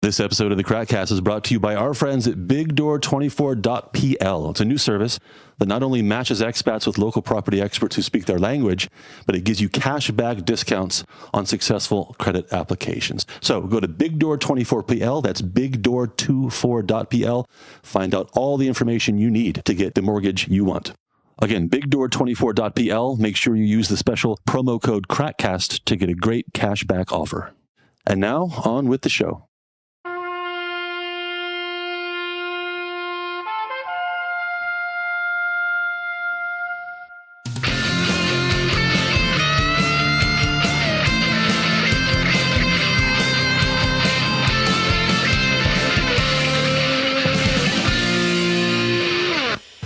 This episode of the KrakCast is brought to you by our friends at BigDoor24.pl. It's a new service that not only matches expats with local property experts who speak their language, but it gives you cash-back discounts on successful credit applications. So go to BigDoor24.pl, that's BigDoor24.pl. Find out all the information you need to get the mortgage you want. Again, BigDoor24.pl. Make sure you use the special promo code KrakCast to get a great cashback offer. And now, on with the show.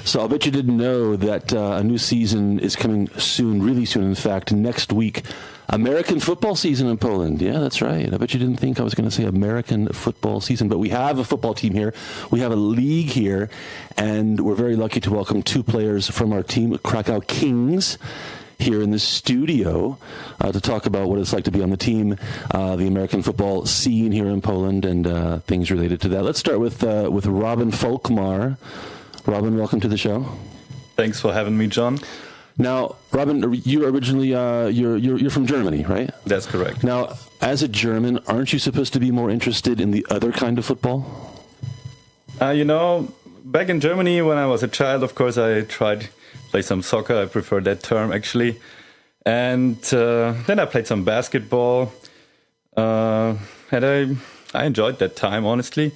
So I'll bet you didn't know that a new season is coming soon, really soon. In fact, next week, American football season in Poland. Yeah, that's right. I bet you didn't think I was going to say American football season, but we have a football team here. We have a league here, and we're very lucky to welcome two players from our team, Krakow Kings, here in the studio to talk about what it's like to be on the team, the American football scene here in Poland, and things related to that. Let's start with Robin Folkmar. Robin, welcome to the show. Thanks for having me, John. Now, Robin, you're originally you're from Germany, right? That's correct. Now, as a German, aren't you supposed to be more interested in the other kind of football? Back in Germany when I was a child, of course, I tried to play some soccer. I prefer that term, actually. And then I played some basketball. And I enjoyed that time, honestly.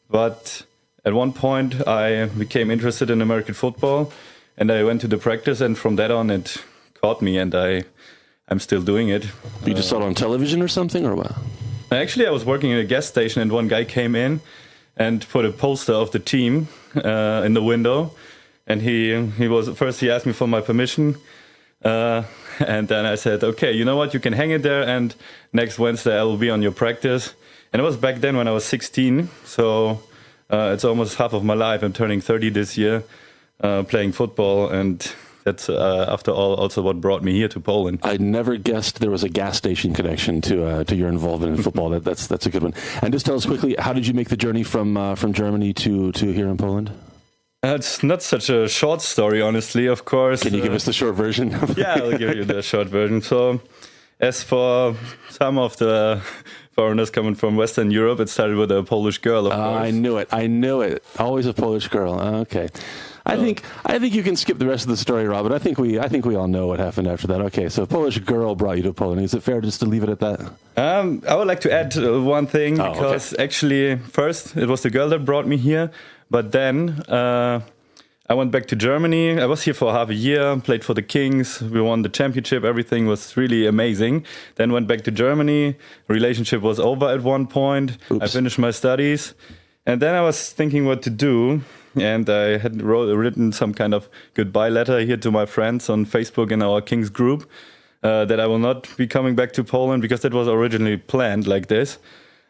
But at one point, I became interested in American football, and I went to the practice, and from that on, it caught me, and I'm still doing it. You just saw it on television or something, or what? Actually, I was working in a gas station, and one guy came in and put a poster of the team in the window, and he asked me for my permission, and then I said, okay, you know what, you can hang it there, and next Wednesday I will be on your practice. And it was back then when I was 16, so it's almost half of my life. I'm turning 30 this year, playing football, and that's, after all, also what brought me here to Poland. I never guessed there was a gas station connection to your involvement in football. That's a good one. And just tell us quickly, how did you make the journey from Germany to here in Poland? It's not such a short story, honestly, of course. Can you give us the short version? Yeah, I'll give you the short version. So, as for some of the foreigners coming from Western Europe, it started with a Polish girl, of course. I knew it. Always a Polish girl. Okay. I think you can skip the rest of the story, Robin. I think we all know what happened after that. Okay, so a Polish girl brought you to Poland. Is it fair just to leave it at that? I would like to add one thing, because actually, first, it was the girl that brought me here, but then I went back to Germany. I was here for half a year, played for the Kings. We won the championship. Everything was really amazing. Then went back to Germany. Relationship was over at one point. Oops. I finished my studies. And then I was thinking what to do. And I had written some kind of goodbye letter here to my friends on Facebook in our Kings group that I will not be coming back to Poland, because that was originally planned like this.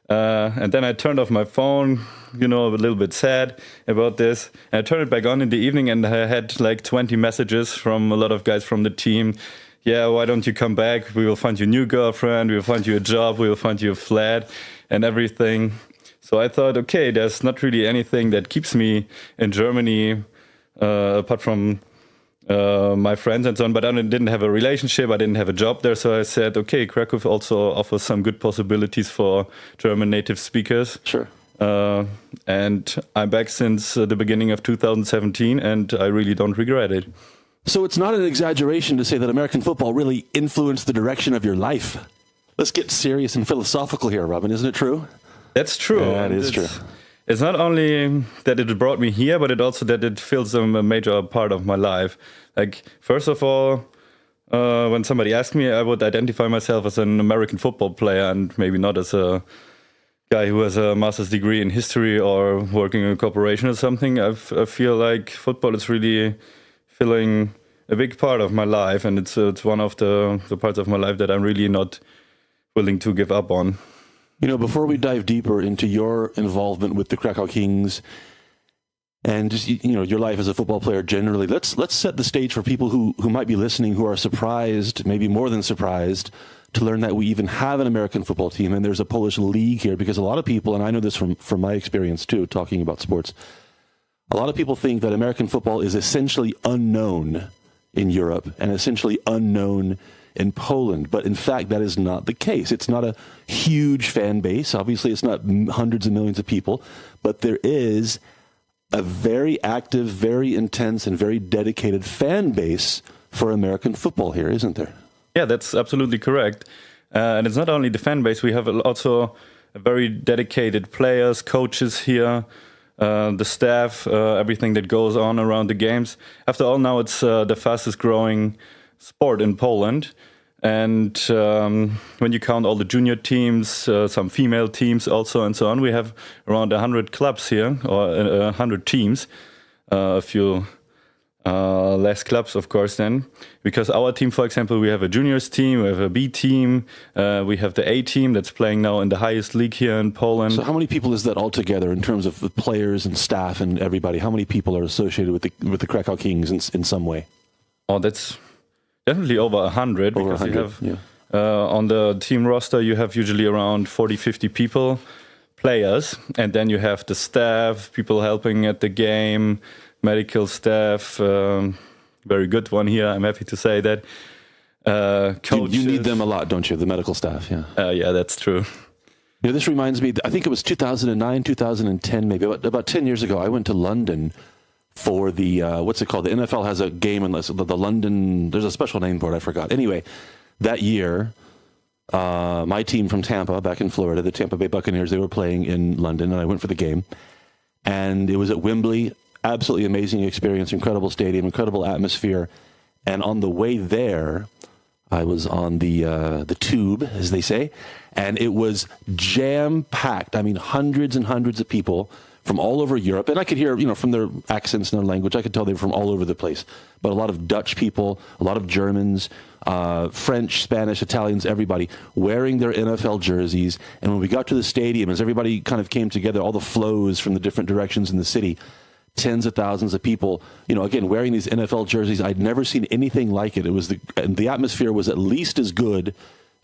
And then I turned off my phone, a little bit sad about this. And I turned it back on in the evening, and I had like 20 messages from a lot of guys from the team. Yeah, why don't you come back? We will find you a new girlfriend. We will find you a job. We will find you a flat and everything. So I thought, okay, there's not really anything that keeps me in Germany apart from my friends and so on, but I didn't have a relationship, I didn't have a job there, so I said, okay, Krakow also offers some good possibilities for German native speakers. Sure. And I'm back since the beginning of 2017, and I really don't regret it. So it's not an exaggeration to say that American football really influenced the direction of your life. Let's get serious and philosophical here, Robin, isn't it true? That's true. Yeah, it is true. It's not only that it brought me here, but it also that it fills a major part of my life. Like, first of all, when somebody asked me, I would identify myself as an American football player and maybe not as a guy who has a master's degree in history or working in a corporation or something. I feel like football is really filling a big part of my life, and it's one of the parts of my life that I'm really not willing to give up on. Before we dive deeper into your involvement with the Krakow Kings and just, your life as a football player generally, let's set the stage for people who might be listening, who are surprised, maybe more than surprised, to learn that we even have an American football team and there's a Polish league here, because a lot of people, and I know this from my experience too, talking about sports, a lot of people think that American football is essentially unknown in Europe and essentially unknown in Poland. But in fact, that is not the case. It's not a huge fan base. Obviously, it's not hundreds of millions of people, but there is a very active, very intense, and very dedicated fan base for American football here, isn't there? Yeah, that's absolutely correct. And it's not only the fan base. We have also a very dedicated players, coaches here, the staff, everything that goes on around the games. After all, now it's the fastest growing sport in Poland. And when you count all the junior teams, some female teams also, and so on, we have around 100 clubs here, or 100 teams, a few less clubs, of course, then. Because our team, for example, we have a juniors team, we have a B team, we have the A team that's playing now in the highest league here in Poland. So how many people is that altogether in terms of the players and staff and everybody? How many people are associated with the Krakow Kings in some way? Oh, that's definitely over 100. Over because 100, you have, yeah. On the team roster, you have usually around 40, 50 people, players. And then you have the staff, people helping at the game, medical staff, very good one here, I'm happy to say that. Coaches. You need them a lot, don't you, the medical staff? Yeah. Yeah, that's true. You know, this reminds me, I think it was 2009, 2010, maybe, about 10 years ago, I went to London for the, what's it called? The NFL has a game in the London, there's a special name for it, I forgot. Anyway, that year, my team from Tampa, back in Florida, the Tampa Bay Buccaneers, they were playing in London, and I went for the game. And it was at Wembley. Absolutely amazing experience, incredible stadium, incredible atmosphere. And on the way there, I was on the tube, as they say, and it was jam-packed. I mean, hundreds and hundreds of people from all over Europe. And I could hear, from their accents and their language, I could tell they were from all over the place. But a lot of Dutch people, a lot of Germans, French, Spanish, Italians, everybody wearing their NFL jerseys. And when we got to the stadium, as everybody kind of came together, all the flows from the different directions in the city, tens of thousands of people, again, wearing these NFL jerseys. I'd never seen anything like it. The atmosphere was at least as good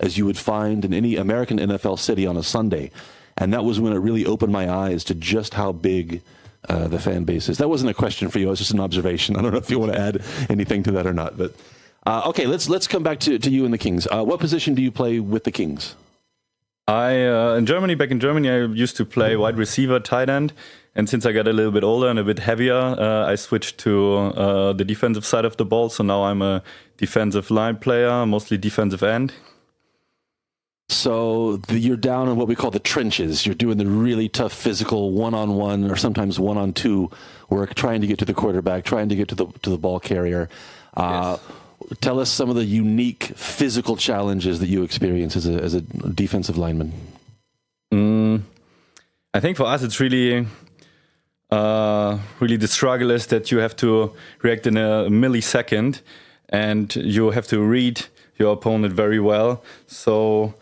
as you would find in any American NFL city on a Sunday. And that was when it really opened my eyes to just how big the fan base is. That wasn't a question for you. It was just an observation. I don't know if you want to add anything to that or not. But okay, let's come back to you and the Kings. What position do you play with the Kings? Back in Germany, I used to play wide receiver, tight end. And since I got a little bit older and a bit heavier, I switched to the defensive side of the ball. So now I'm a defensive line player, mostly defensive end. So you're down in what we call the trenches. You're doing the really tough physical one-on-one or sometimes one-on-two work, trying to get to the quarterback, trying to get to the ball carrier. Yes. Tell us some of the unique physical challenges that you experience as a defensive lineman. I think for us, it's really the struggle is that you have to react in a millisecond and you have to read your opponent very well. So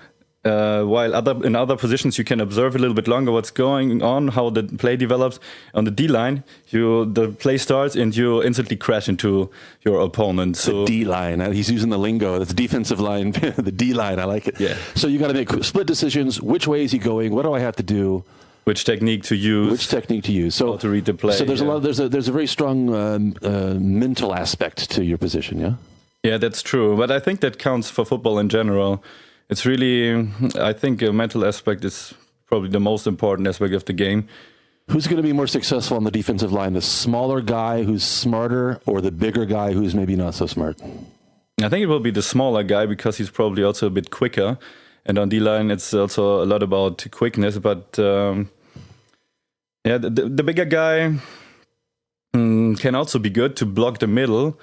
while in other positions you can observe a little bit longer what's going on, how the play develops, on the D-line, the play starts and you instantly crash into your opponent. So the D-line, he's using the lingo. That's defensive line, the D-line. I like it. Yeah. So you got to make split decisions. Which way is he going? What do I have to do? Which technique to use? So how to read the play. So there's there's a very strong mental aspect to your position, yeah. Yeah, that's true. But I think that counts for football in general. It's really, I think, a mental aspect is probably the most important aspect of the game. Who's going to be more successful on the defensive line? The smaller guy who's smarter, or the bigger guy who's maybe not so smart? I think it will be the smaller guy because he's probably also a bit quicker. And on D-line, it's also a lot about quickness. But the bigger guy can also be good to block the middle.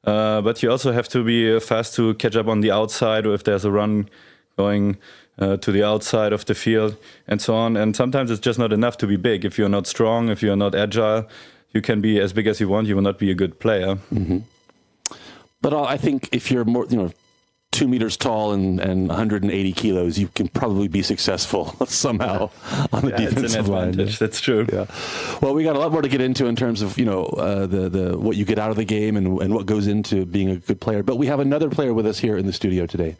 But you also have to be fast to catch up on the outside, or if there's a run going to the outside of the field and so on. And sometimes it's just not enough to be big. If you're not strong, if you're not agile, you can be as big as you want. You will not be a good player. Mm-hmm. But I think if you're more, 2 meters tall and 180 kilos, you can probably be successful somehow on the defensive line. That's true. Yeah. Well, we got a lot more to get into in terms of the what you get out of the game and what goes into being a good player. But we have another player with us here in the studio today.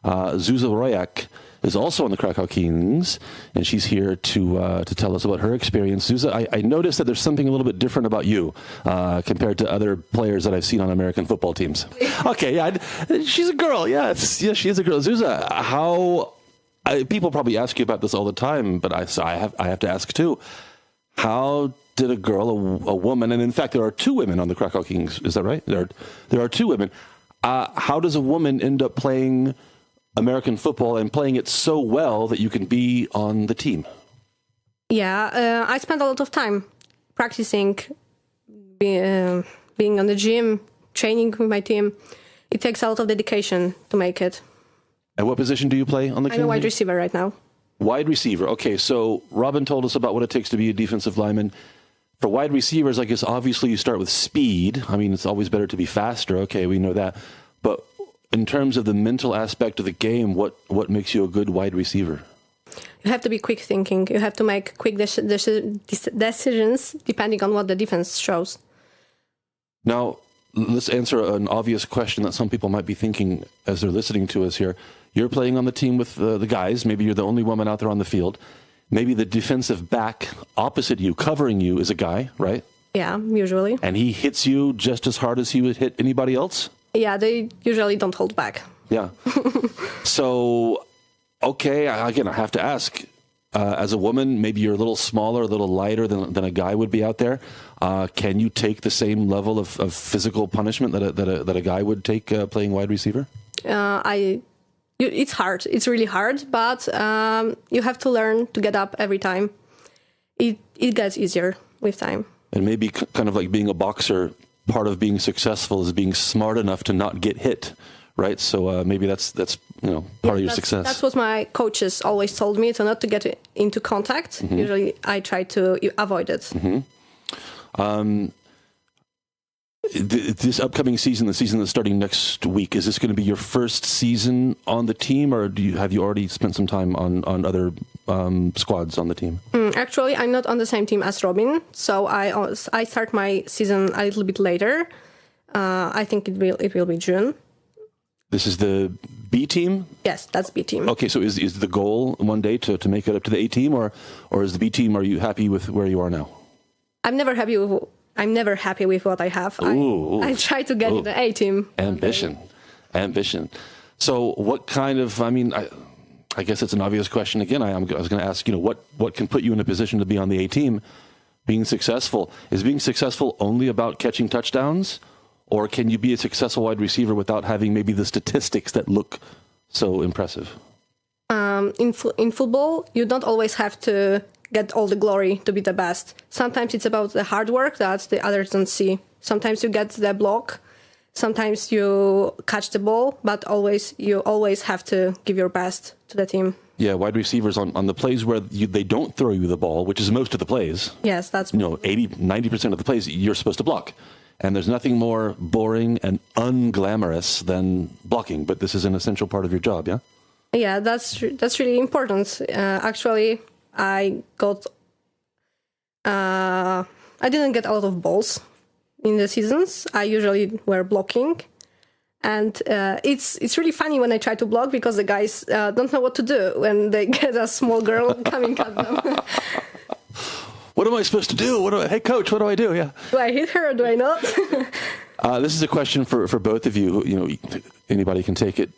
Zuzia Royak is also on the Krakow Kings, and she's here to tell us about her experience. Zuzia, I noticed that there's something a little bit different about you compared to other players that I've seen on American football teams. Okay, yeah, she's a girl. Yes, she is a girl. Zuzia, people probably ask you about this all the time, but I have to ask too. How did a girl, a woman, and in fact there are two women on the Krakow Kings, is that right? There are two women. How does a woman end up playing American football and playing it so well that you can be on the team? Yeah, I spent a lot of time practicing, being on the gym, training with my team. It takes a lot of dedication to make it. And what position do you play on the team? I'm a wide receiver right now. Wide receiver. Okay, so Robin told us about what it takes to be a defensive lineman. For wide receivers, I guess obviously you start with speed. I mean, it's always better to be faster. Okay, we know that. But in terms of the mental aspect of the game, what makes you a good wide receiver? You have to be quick thinking. You have to make quick decisions depending on what the defense shows. Now, let's answer an obvious question that some people might be thinking as they're listening to us here. You're playing on the team with the guys. Maybe you're the only woman out there on the field. Maybe the defensive back opposite you, covering you, is a guy, right? Yeah, usually. And he hits you just as hard as he would hit anybody else? Yeah, they usually don't hold back. Yeah. So, okay, again, I have to ask, as a woman, maybe you're a little smaller, a little lighter than a guy would be out there. Can you take the same level of physical punishment that a guy would take playing wide receiver? It's hard. It's really hard, but you have to learn to get up every time. It gets easier with time. And maybe kind of like being a boxer, part of being successful is being smart enough to not get hit, right? So maybe that's part of your success. That's what my coaches always told me, not to get into contact. Mm-hmm. Usually I try to avoid it. Mm-hmm. This upcoming season, the season that's starting next week, is this going to be your first season on the team, or have you already spent some time on other squads on the team? Actually, I'm not on the same team as Robin, so I start my season a little bit later. I think it will be June. This is the B team? Yes, that's B team. Okay, so is the goal one day to make it up to the A team, or is the B team? Are you happy with where you are now? I'm never happy with what I have. I try to get in the A team. Ambition. So what kind of, I guess it's an obvious question again. I was going to ask, what can put you in a position to be on the A team? Being successful. Is being successful only about catching touchdowns? Or can you be a successful wide receiver without having maybe the statistics that look so impressive? In football, you don't always have to get all the glory to be the best. Sometimes it's about the hard work that the others don't see. Sometimes you get the block. Sometimes you catch the ball, but you always have to give your best to the team. Yeah, wide receivers on the plays where they don't throw you the ball, which is most of the plays. Yes, that's 80-90% of the plays you're supposed to block. And there's nothing more boring and unglamorous than blocking, but this is an essential part of your job, yeah? Yeah, that's really important. Actually, I didn't get a lot of balls in the seasons. I usually were blocking. And it's really funny when I try to block because the guys don't know what to do when they get a small girl coming at them. What am I supposed to do? Hey, coach, what do I do? Yeah. Do I hit her or do I not? This is a question for both of you. Anybody can take it.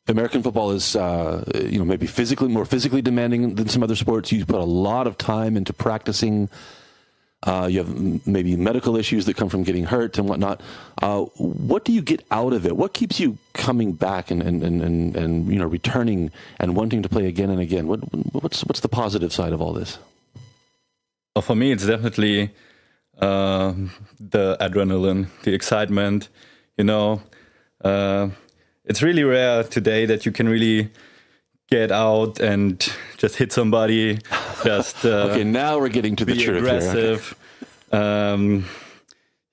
American football is, maybe more physically demanding than some other sports. You put a lot of time into practicing. You have maybe medical issues that come from getting hurt and whatnot. What do you get out of it? What keeps you coming back and returning and wanting to play again and again? What's the positive side of all this? Well, for me, it's definitely the adrenaline, the excitement. It's really rare today that you can really get out and just hit somebody. Okay, now we're getting to the truth. Be aggressive. Okay.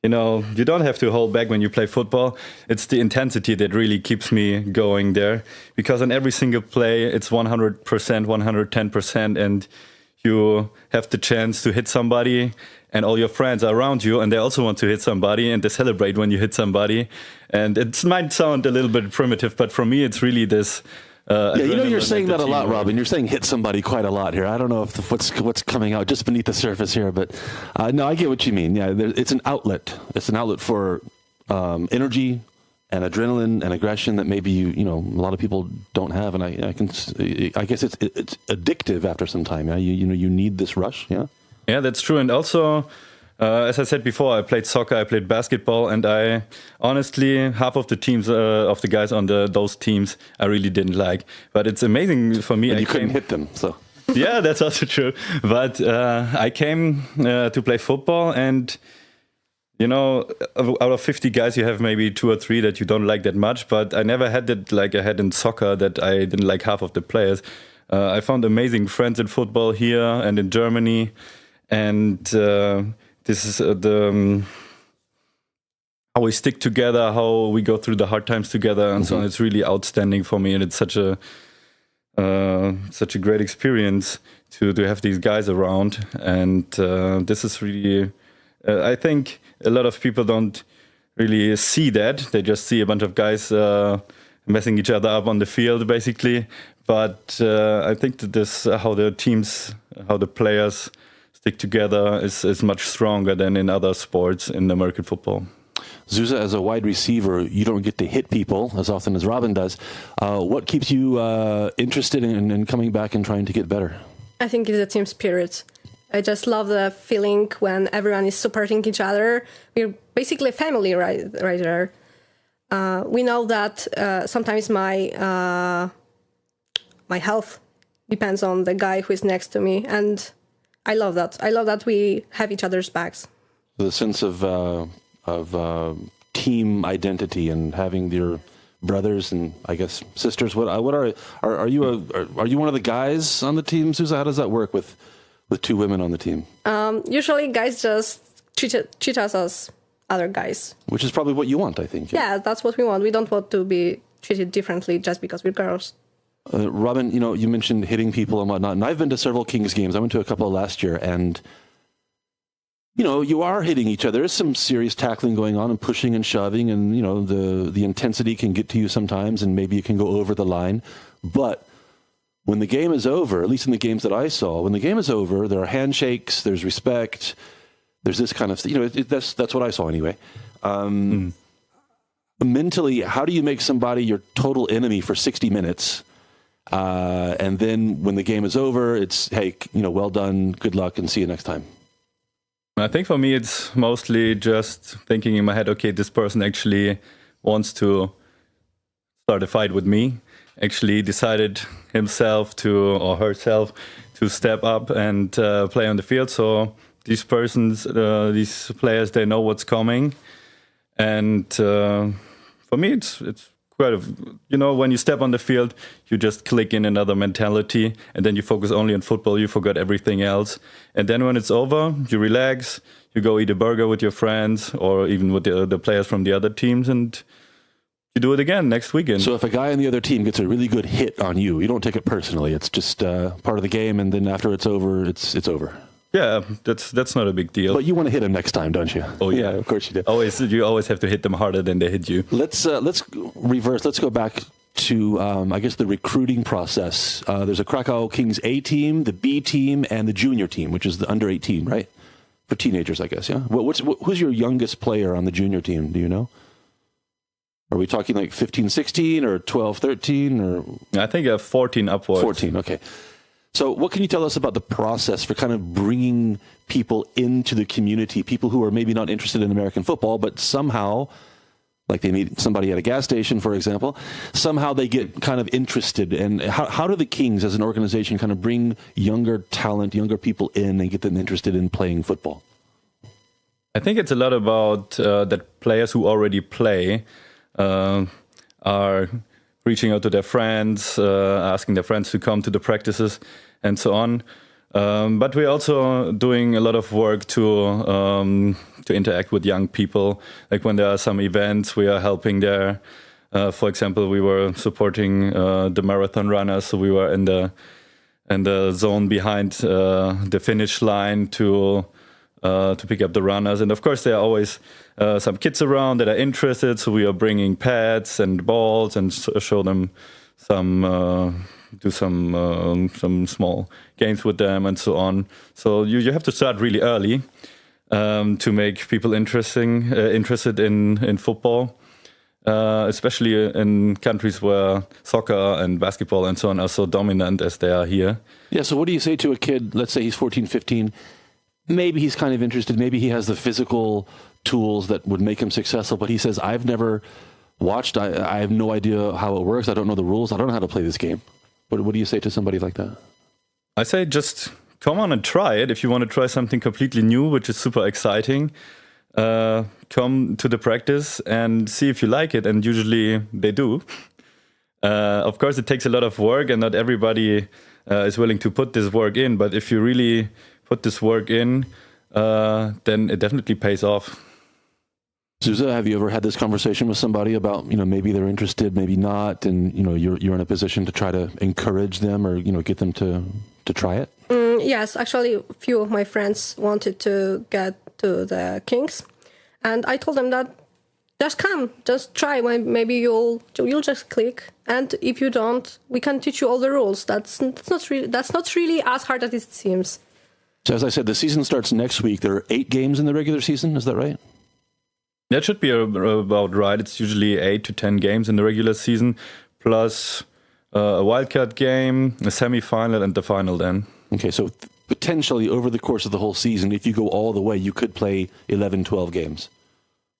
You don't have to hold back when you play football. It's the intensity that really keeps me going there. Because on every single play, it's 100%, 110%, and you have the chance to hit somebody and all your friends are around you and they also want to hit somebody and they celebrate when you hit somebody. And it might sound a little bit primitive, but for me, it's really this. You're saying that a lot, Robin. You're saying hit somebody quite a lot here. I don't know if what's coming out just beneath the surface here, but no, I get what you mean. Yeah, it's an outlet. It's an outlet for energy and adrenaline and aggression that maybe a lot of people don't have, and I guess it's addictive after some time. Yeah, you need this rush. Yeah, that's true, and also. As I said before, I played soccer, I played basketball, and I honestly, half of the teams, of the guys on those teams, I really didn't like. But it's amazing for me. And you couldn't hit them, so. Yeah, that's also true. But I came to play football, and out of 50 guys, you have maybe 2 or 3 that you don't like that much. But I never had that like I had in soccer, that I didn't like half of the players. I found amazing friends in football here and in Germany, and. This is how we stick together, how we go through the hard times together, and so on. It's really outstanding for me, and it's such a great experience to have these guys around. And this is really, I think a lot of people don't really see that. They just see a bunch of guys messing each other up on the field, basically. But I think that this how the players stick together is much stronger than in other sports in American football. Zsuzsa, as a wide receiver, you don't get to hit people as often as Robin does. What keeps you interested in coming back and trying to get better? I think it's a team spirit. I just love the feeling when everyone is supporting each other. We're basically a family right there. We know that sometimes my health depends on the guy who is next to me, and I love that. I love that we have each other's backs. The sense of team identity and having your brothers and I guess sisters. What are you one of the guys on the team, Zsuzsa? How does that work with 2 women on the team? Usually, guys just treat us as other guys, which is probably what you want, I think. Yeah, that's what we want. We don't want to be treated differently just because we're girls. Robin, you mentioned hitting people and whatnot, and I've been to several Kings games. I went to a couple last year, and you are hitting each other. There's some serious tackling going on and pushing and shoving, and the intensity can get to you sometimes, and maybe you can go over the line. But when the game is over, at least in the games that I saw, when the game is over, there are handshakes, there's respect, there's this kind of that's what I saw anyway. Mentally, how do you make somebody your total enemy for 60 minutes? And then when the game is over, it's, hey, well done, good luck, and see you next time. I think for me, it's mostly just thinking in my head, okay, this person actually wants to start a fight with me, actually decided himself or herself to step up and play on the field. So these players, they know what's coming. And for me, it's when you step on the field, you just click in another mentality, and then you focus only on football. You forget everything else. And then when it's over, you relax, you go eat a burger with your friends or even with the players from the other teams, and you do it again next weekend. So if a guy on the other team gets a really good hit on you, you don't take it personally. It's just part of the game, and then after it's over, it's over. Yeah, that's not a big deal. But you want to hit him next time, don't you? Oh yeah, of course you do. You always have to hit them harder than they hit you. Let's reverse. Let's go back to I guess the recruiting process. There's a Krakow Kings A team, the B team, and the junior team, which is the under 18, right? For teenagers, I guess. Yeah. Who's your youngest player on the junior team? Do you know? Are we talking like 15, 16 or 12, 13 or? I think 14 upwards. 14. Okay. So what can you tell us about the process for kind of bringing people into the community, people who are maybe not interested in American football, but somehow, like they meet somebody at a gas station, for example, somehow they get kind of interested. And how do the Kings as an organization kind of bring younger talent, younger people in and get them interested in playing football? I think it's a lot about that players who already play are reaching out to their friends, asking their friends to come to the practices and so on. But we're also doing a lot of work to interact with young people. Like when there are some events, we are helping there. For example, we were supporting the marathon runners, so we were in the zone behind the finish line to to pick up the runners. And of course, there are always some kids around that are interested. So we are bringing pads and balls and show them do some small games with them and so on. So you have to start really early to make people interested in football, especially in countries where soccer and basketball and so on are so dominant as they are here. Yeah, so what do you say to a kid, let's say he's 14, 15, maybe he's kind of interested, maybe he has the physical tools that would make him successful, but he says, I've never watched, I have no idea how it works, I don't know the rules, I don't know how to play this game. What do you say to somebody like that? I say just come on and try it. If you want to try something completely new, which is super exciting, come to the practice and see if you like it. And usually they do. Of course, it takes a lot of work and not everybody is willing to put this work in. But if you really put this work in, then it definitely pays off. Zuza, have you ever had this conversation with somebody about, maybe they're interested, maybe not, and, you're in a position to try to encourage them or, get them to try it? Yes, actually, a few of my friends wanted to get to the Kings. And I told them that just come, just try. Maybe you'll just click. And if you don't, we can teach you all the rules. That's not really as hard as it seems. So as I said, the season starts next week. There are 8 games in the regular season. Is that right? That should be about right. It's usually 8 to 10 games in the regular season, plus a wildcard game, a semi-final, and the final then. Okay, so potentially over the course of the whole season, if you go all the way, you could play 11, 12 games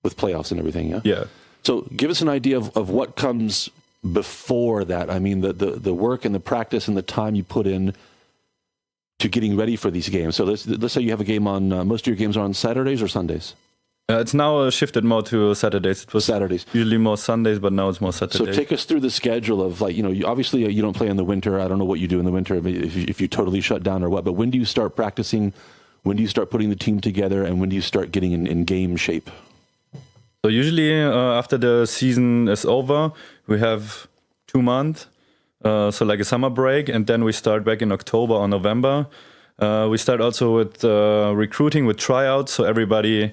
with playoffs and everything, yeah? Yeah. So give us an idea of what comes before that. I mean, the work and the practice and the time you put in to getting ready for these games. So let's say you have a game on, most of your games are on Saturdays or Sundays? It's now shifted more to Saturdays. It was Saturdays. Usually more Sundays, but now it's more Saturdays. So take us through the schedule of, obviously you don't play in the winter. I don't know what you do in the winter, if you totally shut down or what. But when do you start practicing? When do you start putting the team together? And when do you start getting in game shape? So usually after the season is over, we have 2 months, so like a summer break. And then we start back in October or November. We start also with recruiting, with tryouts. So everybody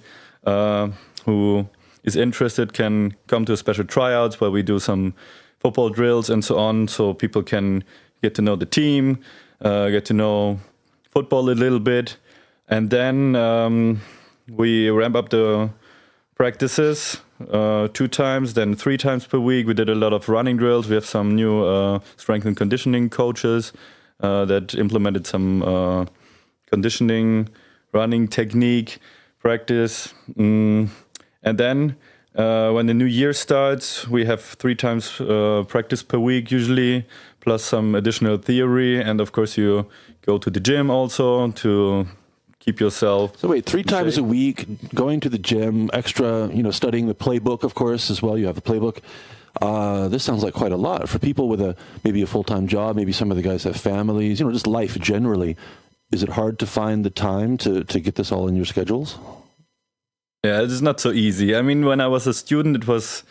who is interested can come to special tryouts where we do some football drills and so on, so people can get to know the team, get to know football a little bit, and then we ramp up the practices 2 times, then 3 times per week. We did a lot of running drills. We have some new strength and conditioning coaches that implemented some conditioning, running technique practice. And then when the new year starts, we have 3 times practice per week usually, plus some additional theory. And of course, you go to the gym also to keep yourself. So wait, 3 times a week, going to the gym, extra, studying the playbook, of course, as well. You have the playbook. This sounds like quite a lot for people with maybe a full-time job. Maybe some of the guys have families, just life generally. Is it hard to find the time to get this all in your schedules? Yeah, it's not so easy. I mean, when I was a student, it was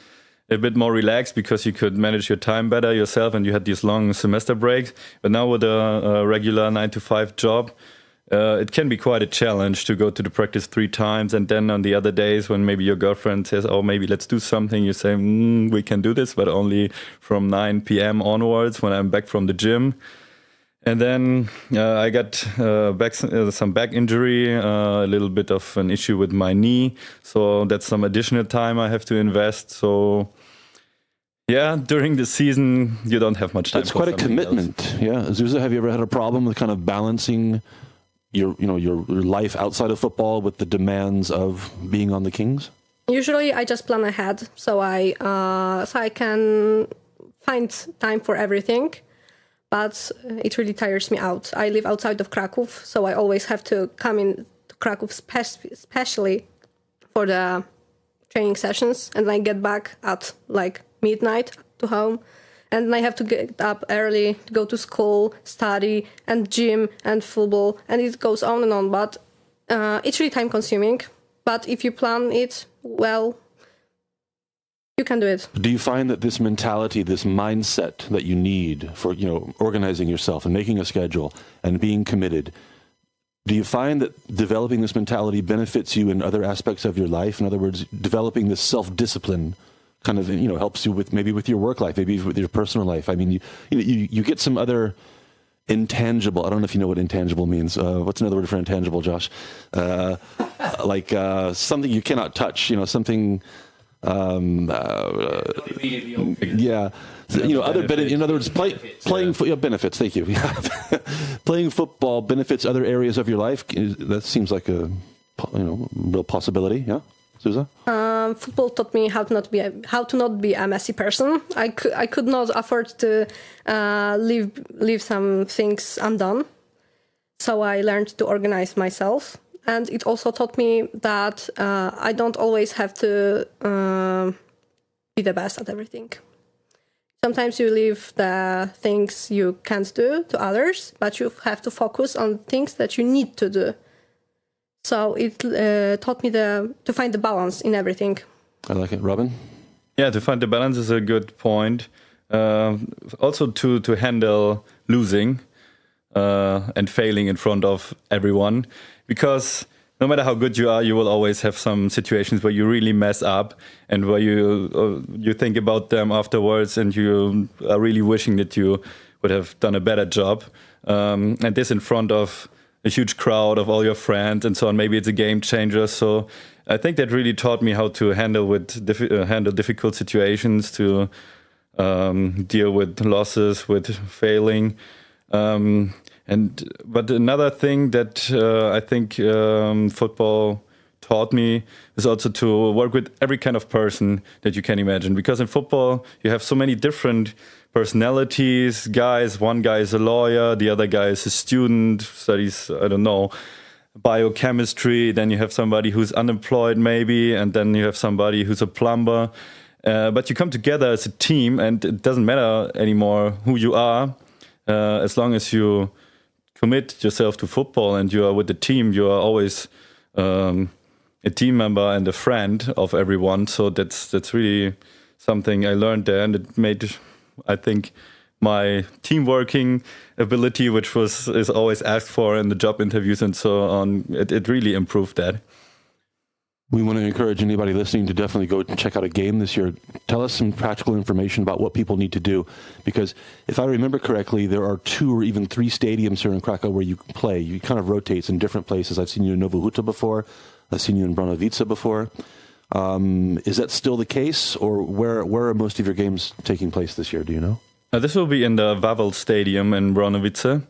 a bit more relaxed because you could manage your time better yourself and you had these long semester breaks. But now with a regular 9-to-5 job, it can be quite a challenge to go to the practice 3 times. And then on the other days when maybe your girlfriend says, oh, maybe let's do something, you say, we can do this, but only from 9 p.m. onwards when I'm back from the gym. And then I got some back injury, a little bit of an issue with my knee. So that's some additional time I have to invest. So yeah, during the season, you don't have much time. It's quite a commitment. Else. Yeah. Zuza, have you ever had a problem with kind of balancing your life outside of football with the demands of being on the Kings? Usually I just plan ahead so I can find time for everything. But it really tires me out. I live outside of Kraków, so I always have to come in to Kraków especially for the training sessions, and I get back at like midnight to home, and I have to get up early to go to school, study, and gym, and football, and it goes on and on, but it's really time-consuming. But if you plan it well, you can do it. Do you find that this mentality, this mindset that you need for, organizing yourself and making a schedule and being committed, Do you find that developing this mentality benefits you in other aspects of your life? In other words, developing this self-discipline kind of, helps you with maybe with your work life, maybe with your personal life. I mean, you get some other intangible. I don't know if you know what intangible means. What's another word for intangible, Josh? Like something you cannot touch. Something. Yeah. So, other benefits. In other words, playing benefits. Thank you. Playing football benefits other areas of your life. That seems like a real possibility. Yeah, Susa. Football taught me how to not be a messy person. I could not afford to leave some things undone, so I learned to organize myself. And it also taught me that I don't always have to be the best at everything. Sometimes you leave the things you can't do to others, but you have to focus on things that you need to do. So it taught me to find the balance in everything. I like it. Robin? Yeah, to find the balance is a good point. Also to handle losing and failing in front of everyone. Because no matter how good you are, you will always have some situations where you really mess up and where you think about them afterwards and you are really wishing that you would have done a better job. And this in front of a huge crowd of all your friends and so on. Maybe it's a game changer. So I think that really taught me how to handle difficult situations, to deal with losses, with failing. But another thing that I think football taught me is also to work with every kind of person that you can imagine. Because in football, you have so many different personalities, guys. One guy is a lawyer, the other guy is a student, studies, I don't know, biochemistry. Then you have somebody who's unemployed maybe, and then you have somebody who's a plumber. But you come together as a team, and it doesn't matter anymore who you are, as long as you commit yourself to football and you are with the team, you are always a team member and a friend of everyone. So that's really something I learned there, and it made, I think, my team working ability, which is always asked for in the job interviews and so on, it really improved that. We want to encourage anybody listening to definitely go and check out a game this year. Tell us some practical information about what people need to do. Because if I remember correctly, there are 2 or even 3 stadiums here in Krakow where you play. You kind of rotates in different places. I've seen you in Nowa Huta before. I've seen you in Branowice before. Is that still the case? Or where are most of your games taking place this year? Do you know? This will be in the Wawel Stadium in Branowice.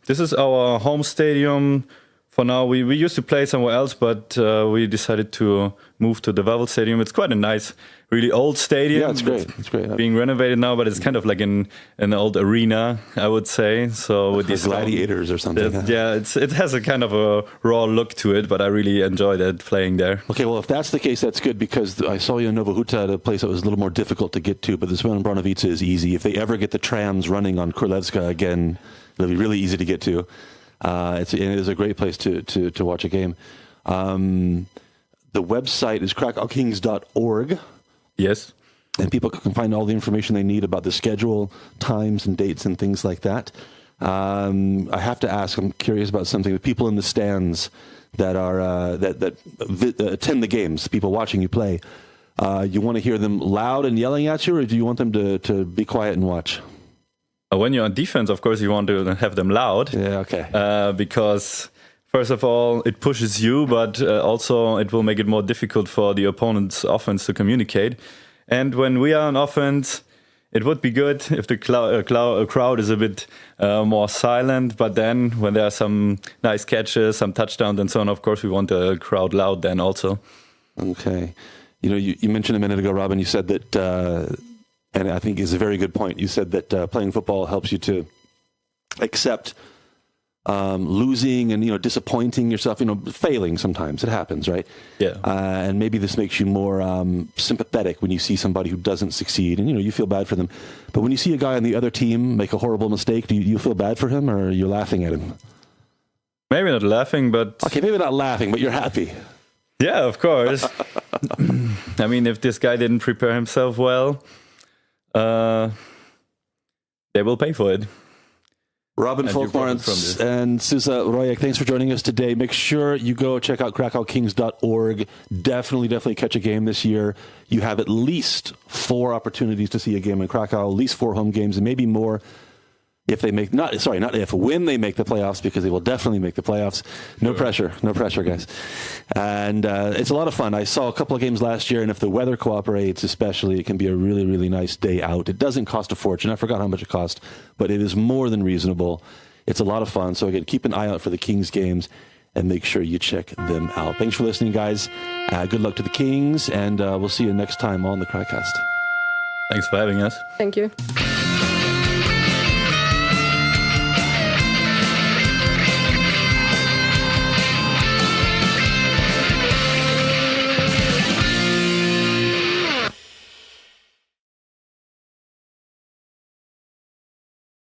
This is our home stadium. For now, we used to play somewhere else, but we decided to move to the Wawel Stadium. It's quite a nice, really old stadium. Yeah, it's great. It's great. Being renovated now, but it's kind of like an old arena, I would say. So with these gladiators or something. Yeah, it has a kind of a raw look to it, but I really enjoyed it playing there. Okay, well, if that's the case, that's good, because I saw you in Nowa Huta at a place that was a little more difficult to get to, but this one in Branowice is easy. If they ever get the trams running on Królewska again, it'll be really easy to get to. It is a great place to watch a game. The website is krakowkings.org. Yes. And people can find all the information they need about the schedule, times and dates and things like that. I have to ask, I'm curious about something. The people in the stands that are that attend the games, people watching you play, you want to hear them loud and yelling at you, or do you want them to be quiet and watch? When you're on defense, of course, you want to have them loud. Yeah, okay. Because, first of all, it pushes you, but also it will make it more difficult for the opponent's offense to communicate. And when we are on offense, it would be good if the crowd is a bit more silent. But then when there are some nice catches, some touchdowns and so on, of course, we want the crowd loud then also. Okay. You mentioned a minute ago, Robin, you said that... and I think is a very good point. You said that playing football helps you to accept losing and disappointing yourself. Failing sometimes, it happens, right? Yeah. And maybe this makes you more sympathetic when you see somebody who doesn't succeed, and you feel bad for them. But when you see a guy on the other team make a horrible mistake, do you feel bad for him, or are you laughing at him? Maybe not laughing, but okay, maybe not laughing, but you're happy. Yeah, of course. I mean, if this guy didn't prepare himself well, they will pay for it. Robin Folkmarns and Susa Rojek, thanks for joining us today. Make sure you go check out KrakowKings.org. Definitely catch a game this year. You have at least 4 opportunities to see a game in Krakow, at least 4 home games, and maybe more if they make, when they make the playoffs, because they will definitely make the playoffs. No pressure, guys. And it's a lot of fun. I saw a couple of games last year, and if the weather cooperates, especially, it can be a really, really nice day out. It doesn't cost a fortune. I forgot how much it cost, but it is more than reasonable. It's a lot of fun. So again, keep an eye out for the Kings games and make sure you check them out. Thanks for listening, guys. Good luck to the Kings, and we'll see you next time on the KrakCast. Thanks for having us. Thank you.